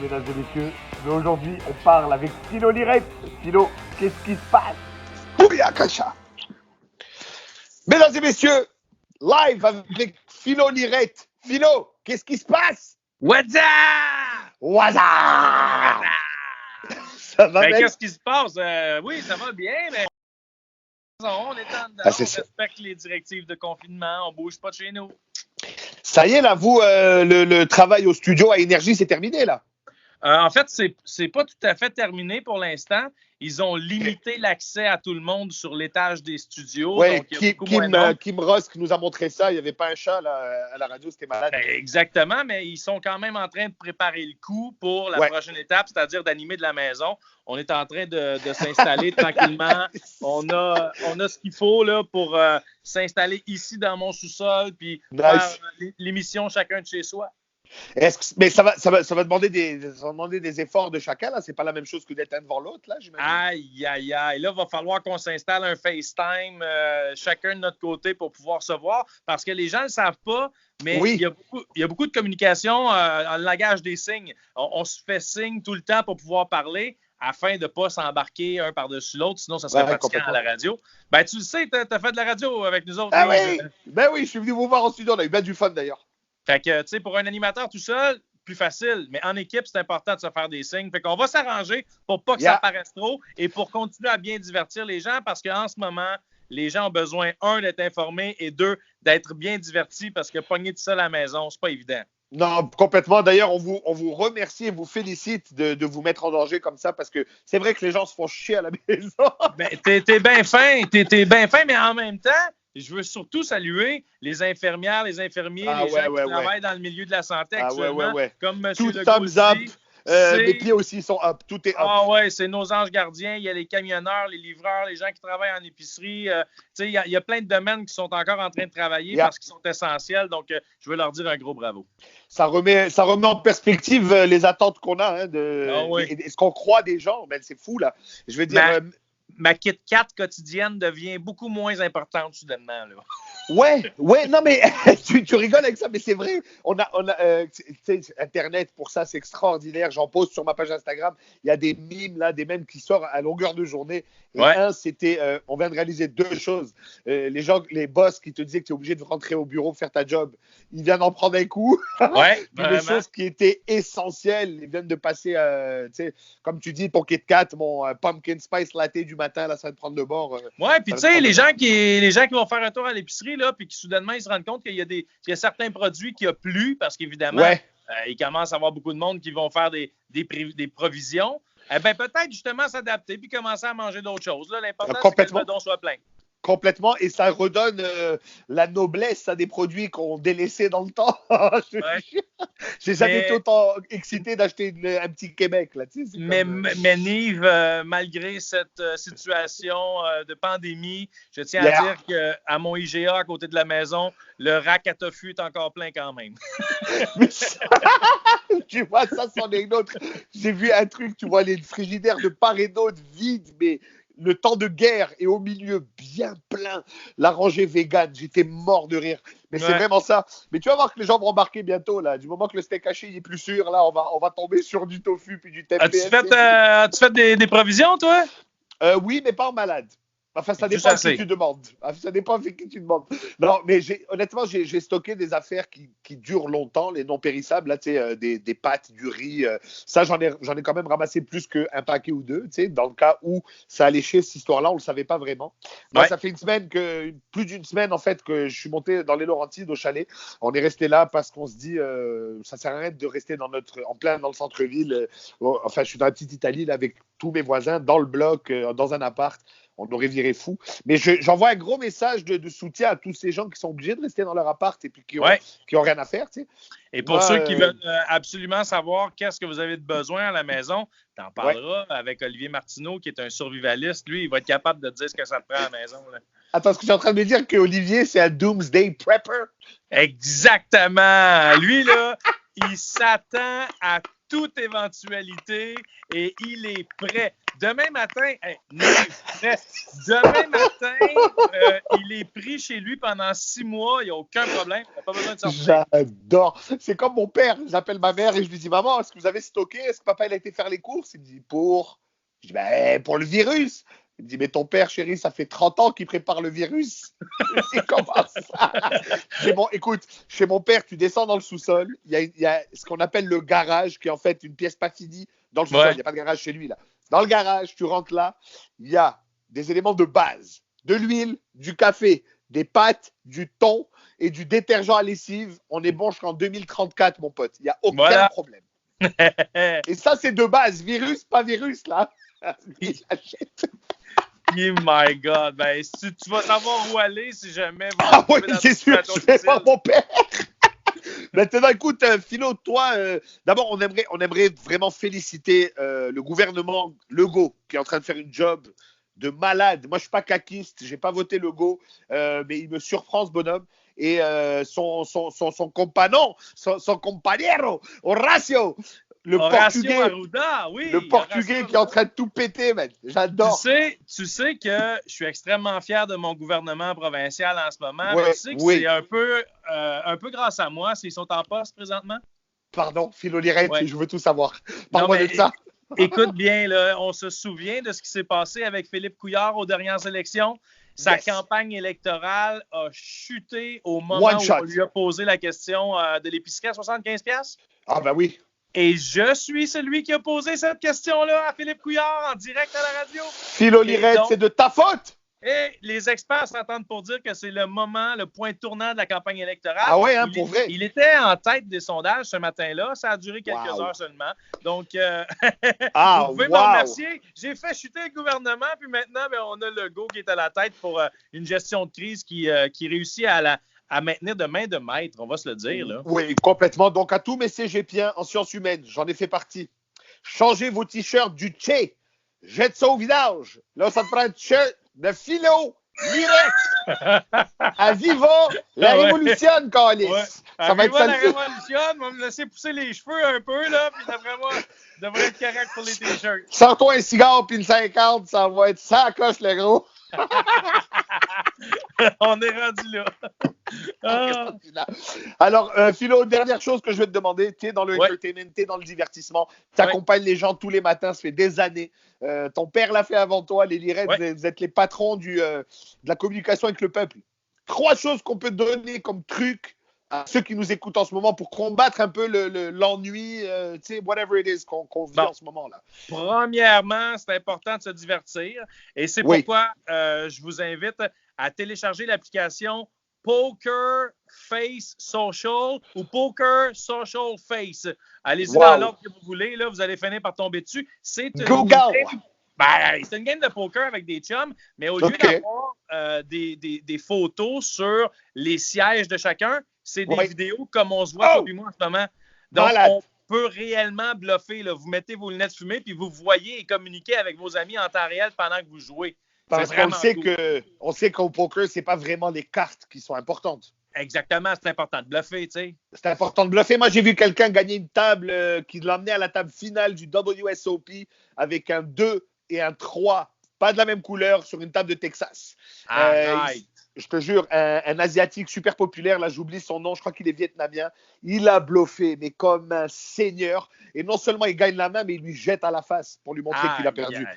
mesdames et messieurs. Mais aujourd'hui, on parle avec Philo Lirette. Philo, qu'est-ce qui se passe? Bouya Kacha. Mesdames et messieurs, live avec Philo Lirette. Philo, qu'est-ce qui se passe? What's up? Waza! Ça va, mec? Qu'est-ce qui se passe? Oui, ça va bien, mais on est en dedans, on respecte les directives de confinement, on bouge pas de chez nous. Ça y est, là, vous, le travail au studio à Énergie, c'est terminé, là? En fait, c'est pas tout à fait terminé pour l'instant. Ils ont limité l'accès à tout le monde sur l'étage des studios. Oui, Kim Ross qui nous a montré ça. Il n'y avait pas un chat là, à la radio, c'était malade. Exactement, mais ils sont quand même en train de préparer le coup pour la prochaine étape, c'est-à-dire d'animer de la maison. On est en train de s'installer tranquillement. On a ce qu'il faut là, pour s'installer ici dans mon sous-sol puis faire l'émission chacun de chez soi. Mais ça va demander des efforts de chacun, là. C'est pas la même chose que d'être un devant l'autre, là, j'imagine. Aïe. Là, il va falloir qu'on s'installe un FaceTime, chacun de notre côté, pour pouvoir se voir. Parce que les gens ne le savent pas, mais il y a beaucoup de communication en langage des signes. On se fait signe tout le temps pour pouvoir parler, afin de ne pas s'embarquer un par-dessus l'autre, sinon ça serait fatigant à la radio. Ben, tu le sais, tu as fait de la radio avec nous autres. Ah oui! Ben oui, je suis venu vous voir en studio, on a eu bien du fun d'ailleurs. Fait que, tu sais, pour un animateur tout seul, plus facile. Mais en équipe, c'est important de se faire des signes. Fait qu'on va s'arranger pour pas que ça paraisse trop et pour continuer à bien divertir les gens parce qu'en ce moment, les gens ont besoin, un, d'être informés et deux, d'être bien divertis parce que pogner tout seul à la maison, c'est pas évident. Non, complètement. D'ailleurs, on vous remercie et vous félicite de vous mettre en danger comme ça parce que c'est vrai que les gens se font chier à la maison. Ben, t'es bien fin, mais en même temps, je veux surtout saluer les infirmières, les infirmiers, les gens qui travaillent dans le milieu de la santé actuellement, comme M. Legault dit. Mes pieds aussi sont up, tout est up. Ah ouais, c'est nos anges gardiens. Il y a les camionneurs, les livreurs, les gens qui travaillent en épicerie. Il y a plein de domaines qui sont encore en train de travailler parce qu'ils sont essentiels. Donc, je veux leur dire un gros bravo. Ça remet en perspective les attentes qu'on a et ce qu'on croit des gens. Ben, c'est fou, là. Je veux dire... Ma Kit Kat quotidienne devient beaucoup moins importante soudainement, là. Ouais, non mais tu rigoles avec ça, mais c'est vrai. On a Internet pour ça, c'est extraordinaire. J'en poste sur ma page Instagram. Il y a des mimes là, des mèmes qui sortent à longueur de journée. Et c'était, on vient de réaliser deux choses. Les boss qui te disaient que tu es obligé de rentrer au bureau faire ta job, ils viennent d'en prendre un coup. Des choses qui étaient essentielles, ils viennent de passer, comme tu dis, ton Kit Kat, mon pumpkin spice latte du matin, là, ça va te prendre de bord. Puis tu sais, les gens qui vont faire un tour à l'épicerie, là, puis qui soudainement, ils se rendent compte qu'il y a certains produits qu'il n'y a plus, parce qu'évidemment, il commence à y avoir beaucoup de monde qui vont faire des provisions. Peut-être justement s'adapter puis commencer à manger d'autres choses. Là. L'important, c'est que le bedon soit plein. Complètement, et ça redonne la noblesse à des produits qu'on délaissait dans le temps. J'ai jamais été autant excité d'acheter un petit Québec. Là, tu sais, mais Nive, malgré cette situation de pandémie, je tiens à dire qu'à mon IGA, à côté de la maison, le rack à tofu est encore plein quand même. Tu vois, ça, c'en est une autre. J'ai vu un truc, tu vois, les frigidaires de part et d'autre vides, mais... Le temps de guerre est au milieu bien plein. La rangée vegan, j'étais mort de rire. Mais c'est vraiment ça. Mais tu vas voir que les gens vont embarquer bientôt, là. Du moment que le steak haché il est plus sûr, là, on va tomber sur du tofu puis du tempeh. As-tu fait des provisions, toi? Oui, mais pas en malade. Enfin, ça dépend de qui tu demandes. Ça dépend de qui tu demandes. Non, mais honnêtement, j'ai stocké des affaires qui durent longtemps, les non périssables, là, tu sais, des pâtes, du riz. Ça, j'en ai quand même ramassé plus qu'un paquet ou deux, tu sais, dans le cas où ça allait chier cette histoire-là, on le savait pas vraiment. Moi, ça fait plus d'une semaine, en fait, que je suis monté dans les Laurentides au chalet. On est resté là parce qu'on se dit, ça sert à rien de rester en plein dans le centre-ville. Enfin, je suis dans la petite Italie, là, avec tous mes voisins, dans le bloc, dans un appart. On aurait viré fou. Mais j'envoie un gros message de soutien à tous ces gens qui sont obligés de rester dans leur appart et puis qui ont rien à faire. Tu sais. Et pour ceux qui veulent absolument savoir qu'est-ce que vous avez de besoin à la maison, t'en parleras avec Olivier Martineau, qui est un survivaliste. Lui, il va être capable de te dire ce que ça te prend à la maison. Là. Attends, est-ce que tu es en train de me dire qu'Olivier, c'est un doomsday prepper? Exactement. Lui, là, il s'attend à toute éventualité et il est prêt. demain matin, demain matin, il est pris chez lui pendant 6 mois. Il n'y a aucun problème. Il n'a pas besoin de sortir. J'adore. C'est comme mon père. J'appelle ma mère et je lui dis, maman, est-ce que vous avez stocké? Est-ce que papa il a été faire les courses? Il me dit, pour. Je dis, pour le virus. Il me dit, mais ton père, chérie, ça fait 30 ans qu'il prépare le virus. C'est comment ça? Écoute, chez mon père, tu descends dans le sous-sol. Il y a ce qu'on appelle le garage, qui est en fait une pièce pas finie dans le sous-sol. Il n'y a pas de garage chez lui, là. Dans le garage, tu rentres là, il y a des éléments de base. De l'huile, du café, des pâtes, du thon et du détergent à lessive. On est bon jusqu'en 2034, mon pote. Il n'y a aucun problème. Et ça, c'est de base. Virus, pas virus, là. Oh my God. Ben, tu vas savoir où aller si jamais. Ah oui, c'est sûr. Je vais voir mon père. Maintenant, écoute, Philo, toi, d'abord, on aimerait vraiment féliciter le gouvernement Legault qui est en train de faire une job de malade. Moi, je suis pas caquiste, j'ai pas voté Legault, mais il me surprend ce bonhomme. Et son compagnon, son compañero, Horacio, le Portugais, Arruda, oui, le Portugais qui est en train de tout péter, man. J'adore. Tu sais que je suis extrêmement fier de mon gouvernement provincial en ce moment. Ouais, tu sais que c'est un peu grâce à moi s'ils sont en poste présentement. Pardon, Philo Lirette, je veux tout savoir. Parle-moi de ça. Écoute bien, là, on se souvient de ce qui s'est passé avec Philippe Couillard aux dernières élections. Sa campagne électorale a chuté au moment où on lui a posé la question de l'épicerie à 75$. Ah ben oui. Et je suis celui qui a posé cette question-là à Philippe Couillard en direct à la radio. Philo Lirette, c'est de ta faute! Et les experts s'entendent pour dire que c'est le moment, le point tournant de la campagne électorale. Ah ouais, pour vrai? Il était en tête des sondages ce matin-là. Ça a duré quelques heures seulement. Donc, vous pouvez me remercier. J'ai fait chuter le gouvernement, puis maintenant, on a Legault qui est à la tête pour une gestion de crise qui réussit à maintenir de main de maître, on va se le dire. Là. Oui, complètement. Donc, à tous mes cégepiens en sciences humaines, j'en ai fait partie. Changez vos t-shirts du Tché. Jette ça au vidange. Là, ça te prend un t-shirt de Philo Lirette. À Viva, la révolution, Calis. Ouais. Ça va être ça. La révolution, on va me laisser pousser les cheveux un peu, là, puis d'après moi, ça devrait être correct pour les t-shirts. Sors-toi un cigare puis une 50, ça va être ça coche, le gros. On est rendu là. Alors, Philo, dernière chose que je vais te demander, tu es dans le entertainment, tu es dans le divertissement, tu accompagnes les gens tous les matins, ça fait des années. Ton père l'a fait avant toi, les Lirettes, vous êtes les patrons de la communication avec le peuple. 3 choses qu'on peut donner comme truc à ceux qui nous écoutent en ce moment pour combattre un peu l'ennui, tu sais, whatever it is qu'on vit en ce moment-là. Premièrement, c'est important de se divertir et c'est pourquoi je vous invite à télécharger l'application Poker Face Social ou Poker Social Face. Allez-y dans l'ordre que vous voulez, là, vous allez finir par tomber dessus. C'est une game de poker avec des chums, mais au lieu d'avoir des photos sur les sièges de chacun, c'est des vidéos comme on se voit depuis moi en ce moment. Donc, on peut réellement bluffer. Là. Vous mettez vos lunettes fumées puis vous voyez et communiquez avec vos amis en temps réel pendant que vous jouez. Parce qu'on sait qu'au poker, c'est pas vraiment les cartes qui sont importantes. Exactement, c'est important de bluffer, tu sais. C'est important de bluffer. Moi, j'ai vu quelqu'un gagner une table qui l'emmenait à la table finale du WSOP avec un 2 et un 3, pas de la même couleur, sur une table de Texas. Je te jure, un Asiatique super populaire, là j'oublie son nom, je crois qu'il est vietnamien, il a bluffé, mais comme un seigneur. Et non seulement il gagne la main, mais il lui jette à la face pour lui montrer qu'il a perdu.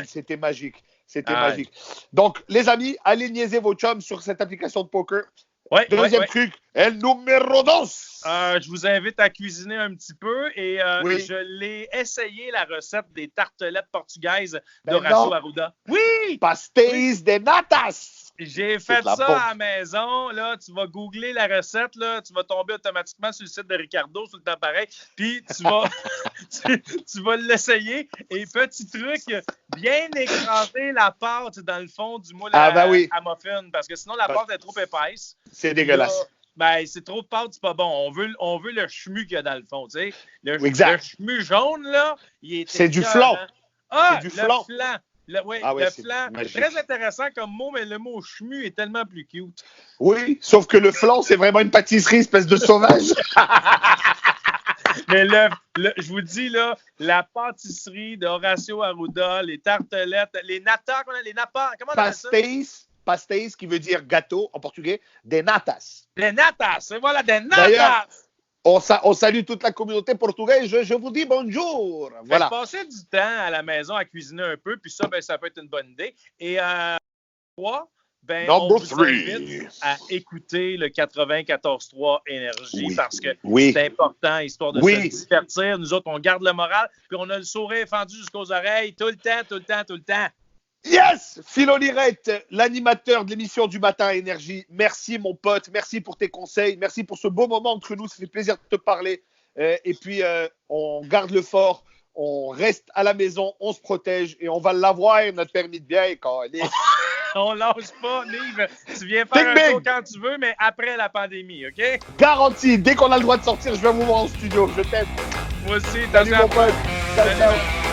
C'était magique. C'était magique. Donc, les amis, allez niaiser vos chums sur cette application de poker. Deuxième truc, el numéro 2. Je vous invite à cuisiner un petit peu et je l'ai essayé, la recette des tartelettes portugaises d'Horacio Arruda. Oui! Pastéis de natas! J'ai fait ça à la maison. Là, tu vas googler la recette, là, tu vas tomber automatiquement sur le site de Ricardo, sur le temps pareil, puis tu vas l'essayer. Et petit truc, bien écraser la pâte dans le fond du moule à muffin, parce que sinon la pâte est trop épaisse. C'est dégueulasse. C'est trop de pâte, c'est pas bon. On veut le chemu qu'il y a dans le fond, tu sais. Le chemu jaune, là, il est c'est du flan. Ah, c'est du flan. Le flan, très intéressant comme mot, mais le mot chemu est tellement plus cute. Oui, sauf que le flan, c'est vraiment une pâtisserie, espèce de sauvage. Mais je vous dis, là, la pâtisserie d'Horacio Arruda, les tartelettes, les nata, comment on appelle ça? Pastéis, qui veut dire gâteau en portugais, des natas. Des natas, voilà, des natas! D'ailleurs, on salue toute la communauté portugaise. Je vous dis bonjour. Voilà. Passer du temps à la maison à cuisiner un peu, puis ça, ça peut être une bonne idée. Et on vous invite à écouter le 94.3 Énergie parce que c'est important, histoire de se divertir. Nous autres, on garde le moral, puis on a le sourire fendu jusqu'aux oreilles tout le temps. Yes! Philo Lirette, l'animateur de l'émission du matin à Énergie. Merci, mon pote. Merci pour tes conseils. Merci pour ce beau moment entre nous. Ça fait plaisir de te parler. Et puis, on garde le fort. On reste à la maison. On se protège. Et on va l'avoir, notre permis de bière. On lâche pas, Nive. Tu viens faire un tour quand tu veux, mais après la pandémie, OK? Garanti. Dès qu'on a le droit de sortir, je vais vous voir au studio. Je t'aime. Moi aussi. Salut, mon pote. Ciao.